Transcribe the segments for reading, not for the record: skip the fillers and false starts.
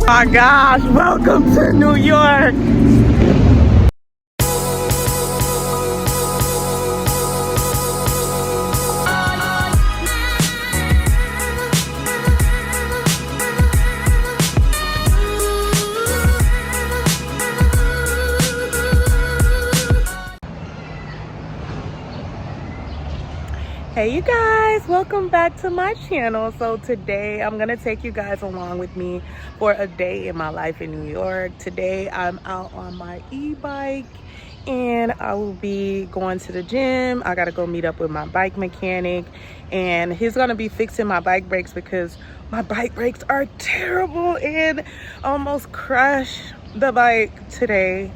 My gosh, welcome to New York. Hey you guys, welcome back to my channel. So today I'm gonna take you guys along with me for a day in my life in New York. Today I'm out on my e-bike and I will be going to the gym. I gotta go meet up with my bike mechanic and he's gonna be fixing my bike brakes because my bike brakes are terrible and almost crashed the bike today.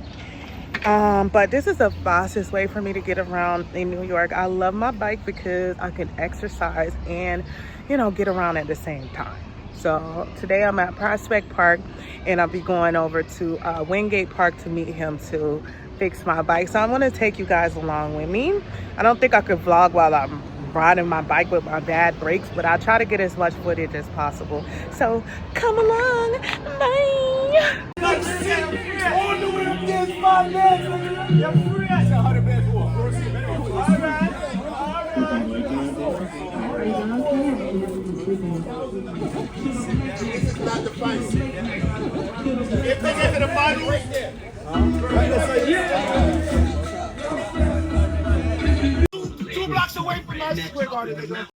But this is the fastest way for me to get around in New York. I love my bike because I can exercise and, you know, get around at the same time. So today I'm at Prospect Park and I'll be going over to Wingate Park to meet him to fix my bike. So I'm going to take you guys along with me. I don't think I could vlog while I'm riding my bike with my bad brakes, but I'll try to get as much footage as possible. So come along. Bye. Two blocks away from us. We're going to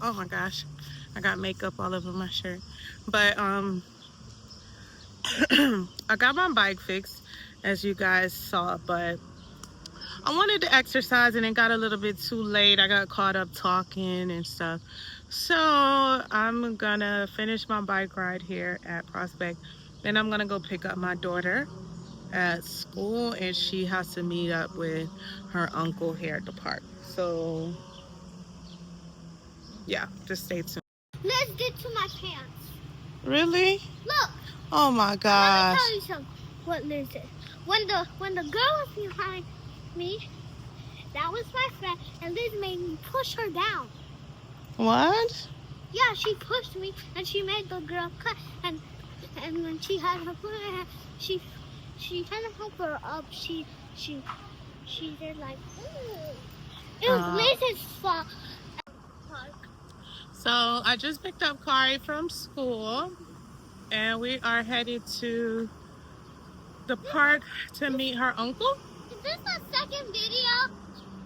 Oh my gosh, I got makeup all over my shirt, but I got my bike fixed as you guys saw, but I wanted to exercise and it got a little bit too late. I got caught up talking and stuff, so I'm gonna finish my bike ride here at Prospect. Then I'm gonna go pick up my daughter at school and she has to meet up with her uncle here at the park. So yeah, just stay tuned. Let's get to my pants. Really? Look. Oh my gosh. Let me tell you something. What Liz did. When the girl was behind me, that was my friend, and Liz made me push her down. What? Yeah, she pushed me, and she made the girl cut. And when she had her foot in her hand, she kind of helped her up. She did like. It was Liz's fault. So I just picked up Kari from school and we are headed to the park to meet her uncle. Is this the second video?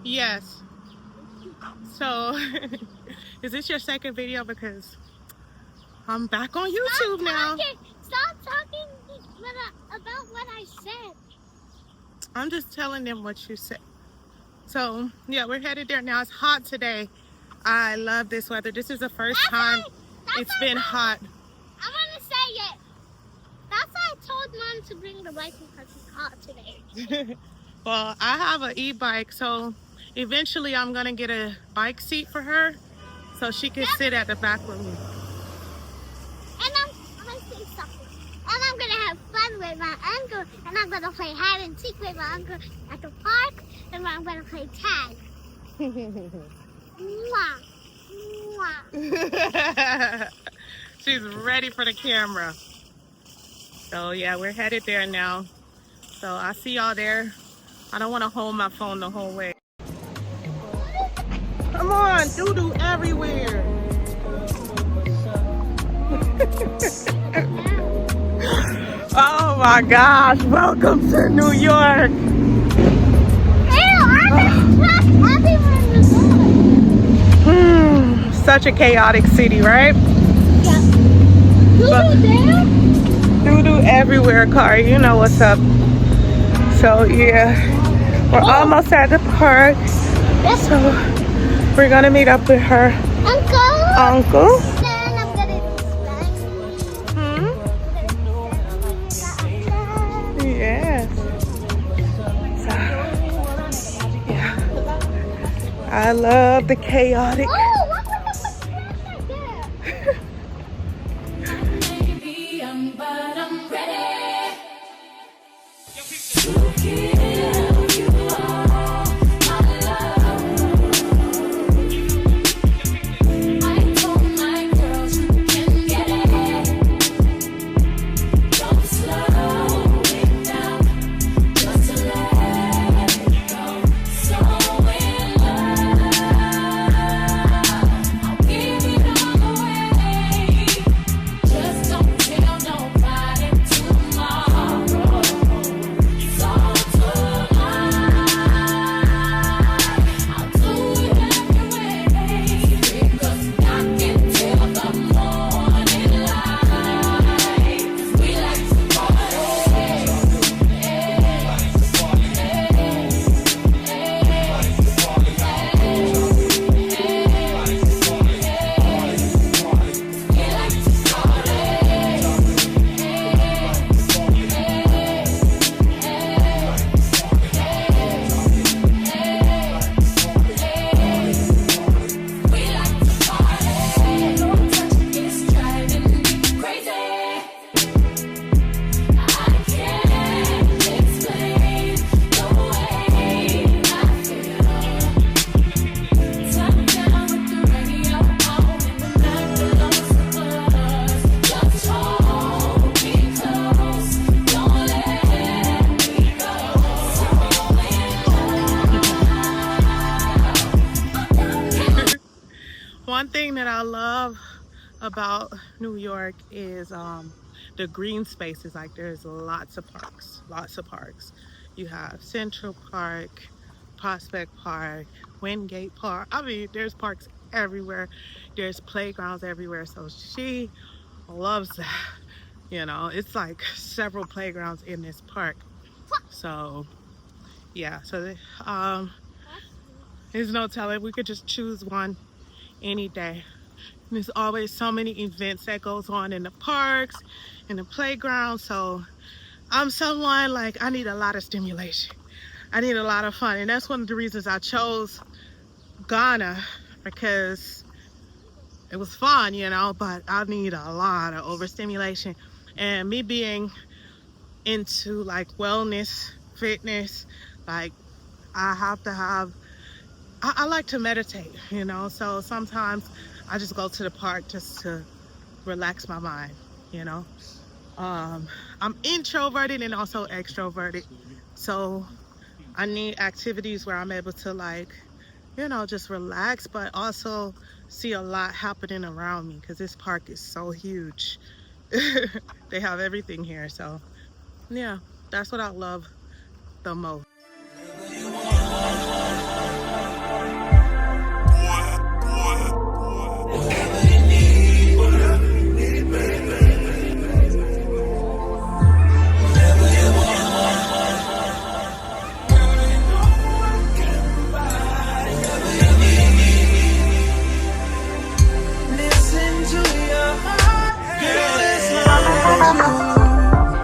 Yes. So is this your second video? Because I'm back on YouTube now. Stop talking about what I said. I'm just telling them what you said. So yeah, we're headed there now. It's hot today. I love this weather. This is the first time it's been hot. I want to say it. That's why I told Mom to bring the bike because it's hot today. Well, I have an e-bike, so eventually I'm going to get a bike seat for her so she can sit at the back with me. And I'm going to say something. And I'm going to have fun with my uncle. And I'm going to play hide and seek with my uncle at the park. And I'm going to play tag. Mwah. Mwah. She's ready for the camera. So yeah, we're headed there now. So I'll see y'all there. I don't want to hold my phone the whole way. Come on, doo-doo everywhere. Oh my gosh, welcome to New York. Such a chaotic city, right? Yeah. Doo-doo everywhere, Kari. You know what's up. So, yeah. We're almost at the park. So, we're going to meet up with her uncle. Then I'm gonna Yes. So, yeah. I love the chaotic. Oh, what was the right there? One thing that I love about New York is the green spaces. Like there's lots of parks. You have Central Park, Prospect Park, Wingate Park. I mean, there's parks everywhere. There's playgrounds everywhere. So she loves that. You know, it's like several playgrounds in this park. So yeah, so there's no telling. We could just choose one any day. And there's always so many events that goes on in the parks, in the playground. So I'm someone like I need a lot of stimulation. I need a lot of fun, and that's one of the reasons I chose Ghana, because it was fun, you know, but I need a lot of overstimulation. And me being into like wellness, fitness, like I have to have, I like to meditate, you know, so sometimes I just go to the park just to relax my mind, you know. I'm introverted and also extroverted, so I need activities where I'm able to, like, you know, just relax, but also see a lot happening around me, because this park is so huge. They have everything here. So yeah, that's what I love the most.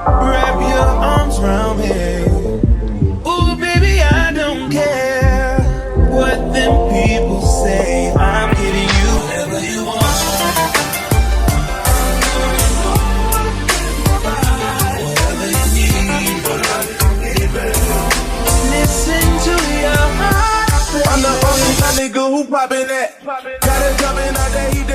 Wrap your arms around me. Ooh, baby, I don't care what them people say. I'm giving you whatever you want. Whatever you need. Listen to your heart. I'm the only nigga who poppin' that. Got it jumping out there.